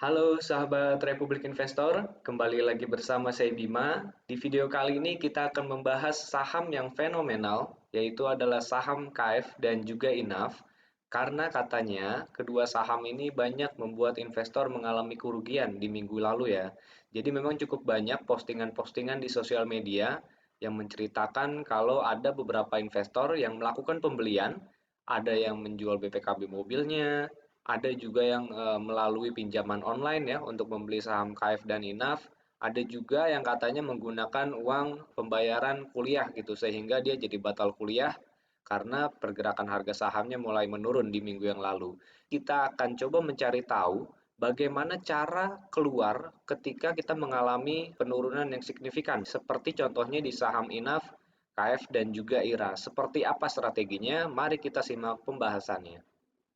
Halo sahabat Republik Investor, kembali lagi bersama saya Bima. Di video kali ini kita akan membahas saham yang fenomenal, yaitu adalah saham KF dan juga INAF. Karena katanya kedua saham ini banyak membuat investor mengalami kerugian di minggu lalu ya. Jadi memang cukup banyak postingan-postingan di sosial media yang menceritakan kalau ada beberapa investor yang melakukan pembelian, ada yang menjual BPKB mobilnya, ada juga yang melalui pinjaman online ya untuk membeli saham KF dan INAF. Ada juga yang katanya menggunakan uang pembayaran kuliah gitu sehingga dia jadi batal kuliah karena pergerakan harga sahamnya mulai menurun di minggu yang lalu. Kita akan coba mencari tahu bagaimana cara keluar ketika kita mengalami penurunan yang signifikan seperti contohnya di saham INAF, KF dan juga IRA. Seperti apa strateginya? Mari kita simak pembahasannya.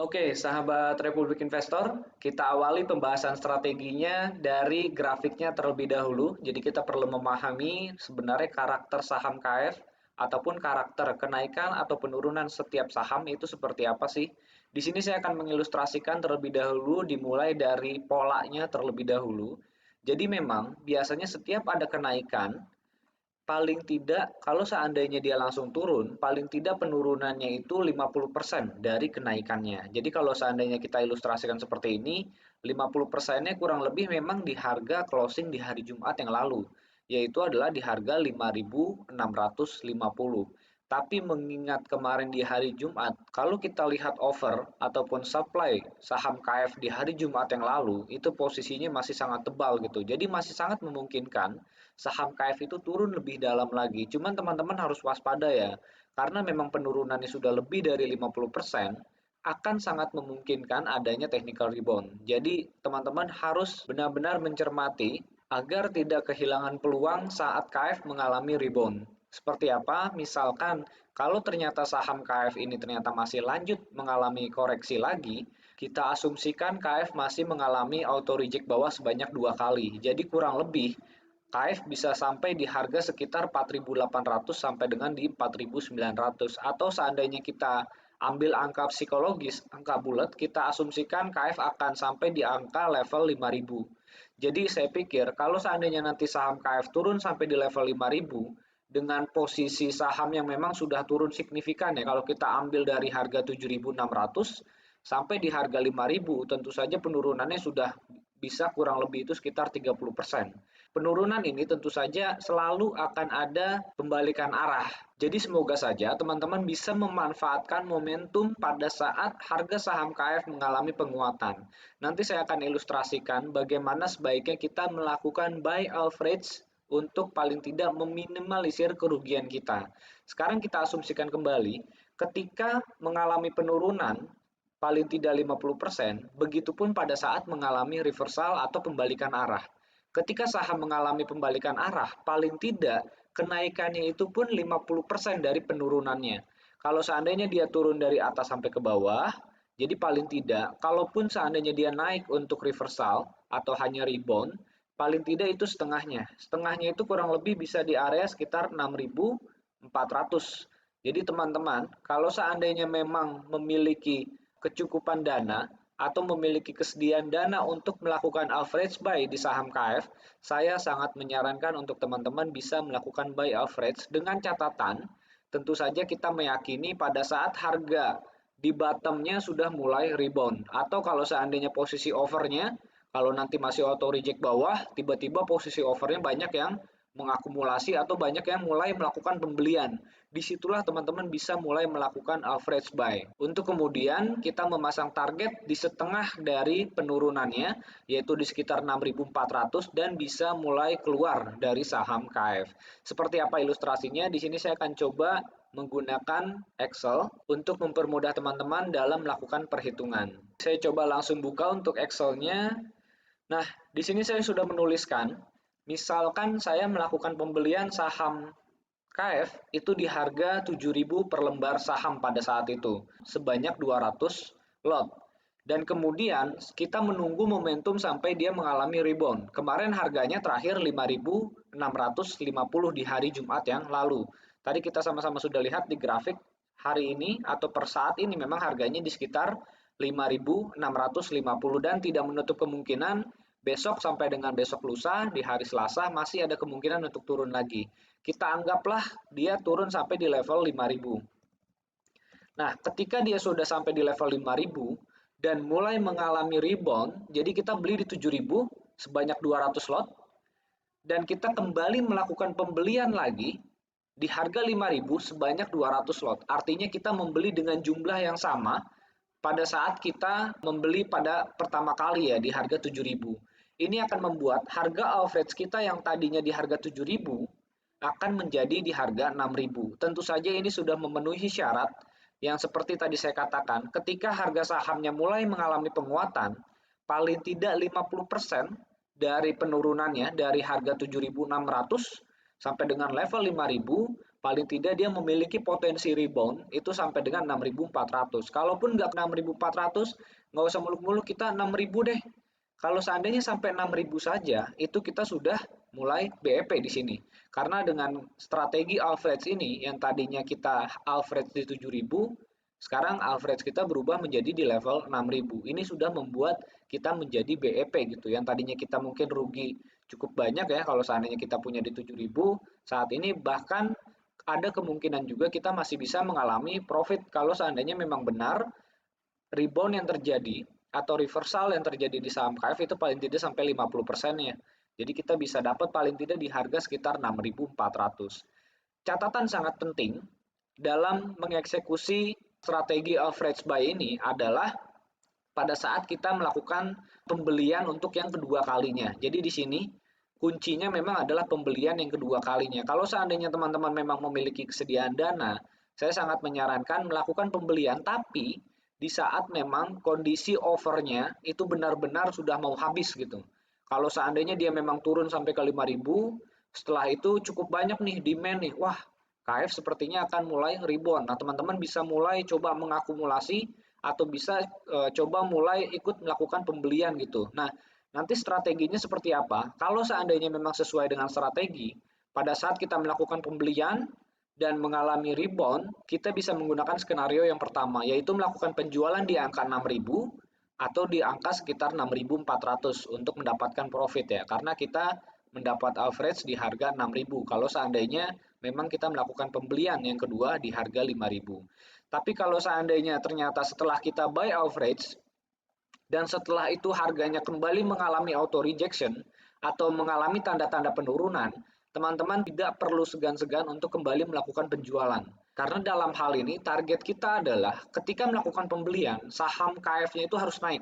Oke, sahabat Republik Investor, kita awali pembahasan strateginya dari grafiknya terlebih dahulu. Jadi kita perlu memahami sebenarnya karakter saham KF ataupun karakter kenaikan atau penurunan setiap saham itu seperti apa sih. Di sini saya akan mengilustrasikan terlebih dahulu dimulai dari polanya terlebih dahulu. Jadi memang biasanya setiap ada kenaikan, paling tidak kalau seandainya dia langsung turun, paling tidak penurunannya itu 50% dari kenaikannya. Jadi kalau seandainya kita ilustrasikan seperti ini, 50%-nya kurang lebih memang di harga closing di hari Jumat yang lalu, yaitu adalah di harga 5.650. Tapi mengingat kemarin di hari Jumat, kalau kita lihat over ataupun supply saham KF di hari Jumat yang lalu, itu posisinya masih sangat tebal gitu. Jadi masih sangat memungkinkan saham KF itu turun lebih dalam lagi. Cuman teman-teman harus waspada ya, karena memang penurunannya sudah lebih dari 50%, akan sangat memungkinkan adanya technical rebound. Jadi teman-teman harus benar-benar mencermati agar tidak kehilangan peluang saat KF mengalami rebound. Seperti apa? Misalkan kalau ternyata saham KF ini ternyata masih lanjut mengalami koreksi lagi, kita asumsikan KF masih mengalami auto reject bawah sebanyak 2 kali. Jadi kurang lebih KF bisa sampai di harga sekitar 4.800 sampai dengan di 4.900, atau seandainya kita ambil angka psikologis, angka bulat, kita asumsikan KF akan sampai di angka level 5.000. Jadi saya pikir kalau seandainya nanti saham KF turun sampai di level 5.000 dengan posisi saham yang memang sudah turun signifikan ya, kalau kita ambil dari harga 7.600 sampai di harga 5.000, tentu saja penurunannya sudah bisa kurang lebih itu sekitar 30%. Penurunan ini tentu saja selalu akan ada pembalikan arah. Jadi semoga saja teman-teman bisa memanfaatkan momentum pada saat harga saham KF mengalami penguatan. Nanti saya akan ilustrasikan bagaimana sebaiknya kita melakukan buy average untuk paling tidak meminimalisir kerugian kita. Sekarang kita asumsikan kembali, ketika mengalami penurunan paling tidak 50%, begitupun pada saat mengalami reversal atau pembalikan arah. Ketika saham mengalami pembalikan arah, paling tidak kenaikannya itu pun 50% dari penurunannya. Kalau seandainya dia turun dari atas sampai ke bawah, jadi paling tidak, kalaupun seandainya dia naik untuk reversal atau hanya rebound, paling tidak itu setengahnya. Setengahnya itu kurang lebih bisa di area sekitar 6.400. Jadi teman-teman, kalau seandainya memang memiliki kecukupan dana atau memiliki kesediaan dana untuk melakukan average buy di saham KF, saya sangat menyarankan untuk teman-teman bisa melakukan buy average dengan catatan tentu saja kita meyakini pada saat harga di bottomnya sudah mulai rebound, atau kalau seandainya posisi overnya, kalau nanti masih auto reject bawah, tiba-tiba posisi overnya banyak yang mengakumulasi atau banyak yang mulai melakukan pembelian. Disitulah teman-teman bisa mulai melakukan average buy. Untuk kemudian kita memasang target di setengah dari penurunannya, yaitu di sekitar 6.400 dan bisa mulai keluar dari saham KF. Seperti apa ilustrasinya? Di sini saya akan coba menggunakan Excel untuk mempermudah teman-teman dalam melakukan perhitungan. Saya coba langsung buka untuk Excel-nya. Nah, di sini saya sudah menuliskan, misalkan saya melakukan pembelian saham KF itu di harga 7.000 per lembar saham pada saat itu, sebanyak 200 lot. Dan kemudian kita menunggu momentum sampai dia mengalami rebound. Kemarin harganya terakhir 5.650 di hari Jumat yang lalu. Tadi kita sama-sama sudah lihat di grafik hari ini atau per saat ini memang harganya di sekitar 5.650 dan tidak menutup kemungkinan besok sampai dengan besok lusa di hari Selasa masih ada kemungkinan untuk turun lagi. Kita anggaplah dia turun sampai di level 5.000. Nah, ketika dia sudah sampai di level 5.000 dan mulai mengalami rebound, jadi kita beli di 7.000 sebanyak 200 lot dan kita kembali melakukan pembelian lagi di harga 5.000 sebanyak 200 lot. Artinya kita membeli dengan jumlah yang sama pada saat kita membeli pada pertama kali ya di harga 7.000. Ini akan membuat harga average kita yang tadinya di harga 7.000 akan menjadi di harga 6.000. Tentu saja ini sudah memenuhi syarat yang seperti tadi saya katakan, ketika harga sahamnya mulai mengalami penguatan, paling tidak 50% dari penurunannya dari harga 7.600 sampai dengan level 5.000, paling tidak dia memiliki potensi rebound itu sampai dengan 6.400. Kalaupun nggak 6.400, nggak usah muluk-muluk, kita 6.000 deh. Kalau seandainya sampai 6.000 saja, itu kita sudah mulai BEP di sini. Karena dengan strategi average ini, yang tadinya kita average di 7.000, sekarang average kita berubah menjadi di level 6.000. Ini sudah membuat kita menjadi BEP gitu. Yang tadinya kita mungkin rugi cukup banyak ya kalau seandainya kita punya di 7.000, saat ini bahkan ada kemungkinan juga kita masih bisa mengalami profit kalau seandainya memang benar rebound yang terjadi atau reversal yang terjadi di saham KF itu paling tidak sampai 50% ya. Jadi kita bisa dapat paling tidak di harga sekitar 6.400. Catatan sangat penting dalam mengeksekusi strategi average buy ini adalah pada saat kita melakukan pembelian untuk yang kedua kalinya. Jadi di sini kuncinya memang adalah pembelian yang kedua kalinya. Kalau seandainya teman-teman memang memiliki kesediaan dana, saya sangat menyarankan melakukan pembelian, tapi di saat memang kondisi overnya itu benar-benar sudah mau habis gitu. Kalau seandainya dia memang turun sampai ke 5.000, setelah itu cukup banyak nih demand nih, wah KF sepertinya akan mulai rebound. Nah teman-teman bisa mulai coba mengakumulasi atau bisa coba mulai ikut melakukan pembelian gitu. Nah nanti strateginya seperti apa? Kalau seandainya memang sesuai dengan strategi, pada saat kita melakukan pembelian, dan mengalami rebound, kita bisa menggunakan skenario yang pertama, yaitu melakukan penjualan di angka 6.000 atau di angka sekitar 6.400 untuk mendapatkan profit ya, karena kita mendapat average di harga 6.000 kalau seandainya memang kita melakukan pembelian yang kedua di harga 5.000. Tapi kalau seandainya ternyata setelah kita buy average dan setelah itu harganya kembali mengalami auto rejection atau mengalami tanda-tanda penurunan, teman-teman tidak perlu segan-segan untuk kembali melakukan penjualan. Karena dalam hal ini target kita adalah ketika melakukan pembelian, saham KF-nya itu harus naik.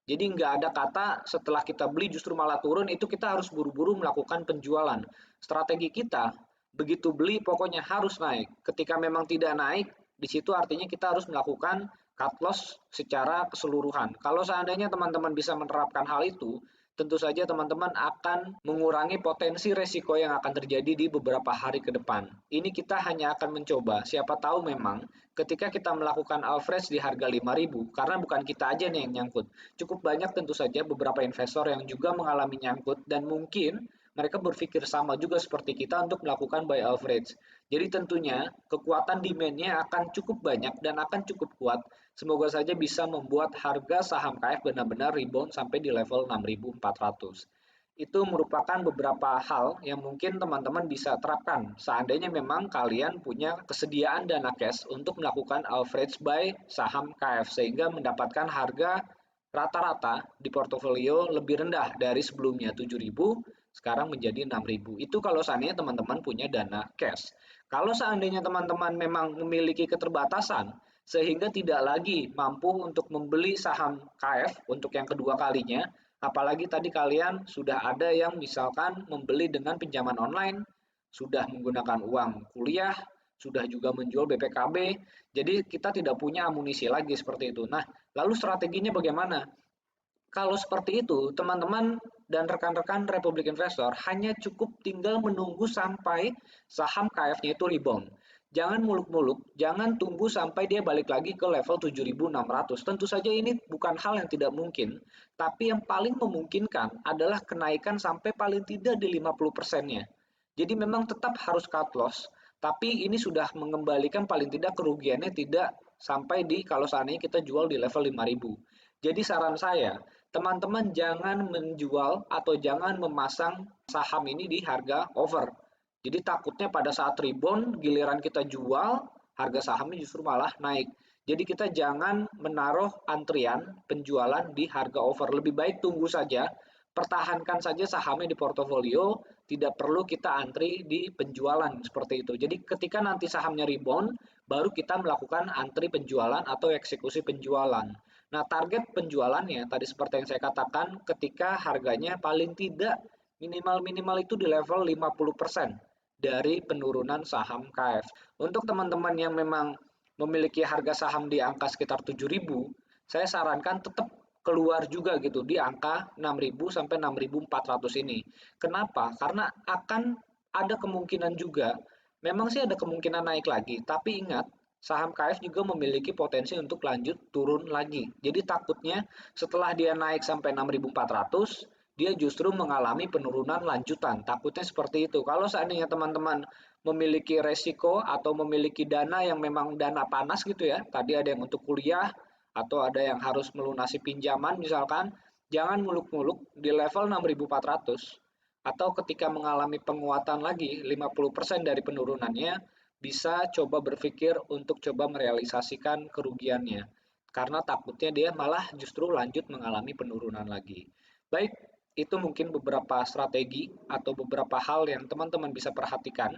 Jadi nggak ada kata setelah kita beli justru malah turun, itu kita harus buru-buru melakukan penjualan. Strategi kita, begitu beli pokoknya harus naik. Ketika memang tidak naik, di situ artinya kita harus melakukan cut loss secara keseluruhan. Kalau seandainya teman-teman bisa menerapkan hal itu, tentu saja teman-teman akan mengurangi potensi resiko yang akan terjadi di beberapa hari ke depan. Ini kita hanya akan mencoba, siapa tahu memang ketika kita melakukan average di harga 5.000, karena bukan kita aja nih yang nyangkut. Cukup banyak tentu saja beberapa investor yang juga mengalami nyangkut dan mungkin mereka berpikir sama juga seperti kita untuk melakukan buy average. Jadi tentunya kekuatan demand-nya akan cukup banyak dan akan cukup kuat. Semoga saja bisa membuat harga saham KF benar-benar rebound sampai di level 6.400. Itu merupakan beberapa hal yang mungkin teman-teman bisa terapkan seandainya memang kalian punya kesediaan dana cash untuk melakukan average buy saham KF sehingga mendapatkan harga rata-rata di portofolio lebih rendah dari sebelumnya 7.000 sekarang menjadi 6.000. Itu kalau seandainya teman-teman punya dana cash. Kalau seandainya teman-teman memang memiliki keterbatasan sehingga tidak lagi mampu untuk membeli saham KF untuk yang kedua kalinya, apalagi tadi kalian sudah ada yang misalkan membeli dengan pinjaman online, sudah menggunakan uang kuliah, sudah juga menjual BPKB, jadi kita tidak punya amunisi lagi seperti itu. Nah, lalu strateginya bagaimana? Kalau seperti itu, teman-teman dan rekan-rekan Republik Investor hanya cukup tinggal menunggu sampai saham KF-nya itu rebound. Jangan muluk-muluk, jangan tunggu sampai dia balik lagi ke level 7.600. Tentu saja ini bukan hal yang tidak mungkin, tapi yang paling memungkinkan adalah kenaikan sampai paling tidak di 50%-nya. Jadi memang tetap harus cut loss, tapi ini sudah mengembalikan paling tidak kerugiannya tidak sampai di kalau seandainya kita jual di level 5.000. Jadi saran saya, teman-teman jangan menjual atau jangan memasang saham ini di harga over. Jadi takutnya pada saat rebound, giliran kita jual, harga sahamnya justru malah naik. Jadi kita jangan menaruh antrian penjualan di harga over. Lebih baik tunggu saja, pertahankan saja sahamnya di portofolio, tidak perlu kita antri di penjualan seperti itu. Jadi ketika nanti sahamnya rebound, baru kita melakukan antri penjualan atau eksekusi penjualan. Nah, target penjualannya tadi seperti yang saya katakan, ketika harganya paling tidak minimal-minimal itu di level 50% dari penurunan saham KF. Untuk teman-teman yang memang memiliki harga saham di angka sekitar 7.000, saya sarankan tetap keluar juga gitu di angka 6.000 sampai 6.400 ini. Kenapa? Karena akan ada kemungkinan juga, memang sih ada kemungkinan naik lagi, tapi ingat saham KF juga memiliki potensi untuk lanjut turun lagi. Jadi takutnya setelah dia naik sampai 6.400, dia justru mengalami penurunan lanjutan. Takutnya seperti itu. Kalau seandainya teman-teman memiliki resiko atau memiliki dana yang memang dana panas gitu ya, tadi ada yang untuk kuliah atau ada yang harus melunasi pinjaman misalkan, jangan muluk-muluk di level 6.400 atau ketika mengalami penguatan lagi 50% dari penurunannya, bisa coba berpikir untuk coba merealisasikan kerugiannya. Karena takutnya dia malah justru lanjut mengalami penurunan lagi. Baik, itu mungkin beberapa strategi atau beberapa hal yang teman-teman bisa perhatikan.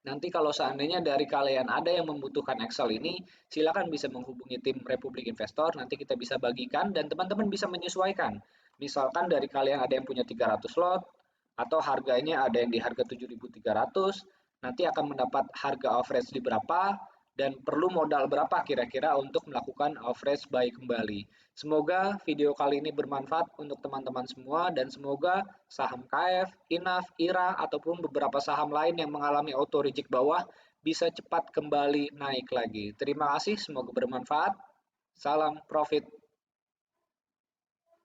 Nanti kalau seandainya dari kalian ada yang membutuhkan Excel ini, silakan bisa menghubungi tim Republik Investor, nanti kita bisa bagikan dan teman-teman bisa menyesuaikan. Misalkan dari kalian ada yang punya 300 lot, atau harganya ada yang di harga 7.300, nanti akan mendapat harga average di berapa, dan perlu modal berapa kira-kira untuk melakukan average buy kembali. Semoga video kali ini bermanfaat untuk teman-teman semua dan semoga saham KF, INAF, IRA ataupun beberapa saham lain yang mengalami auto reject bawah bisa cepat kembali naik lagi. Terima kasih, semoga bermanfaat. Salam profit.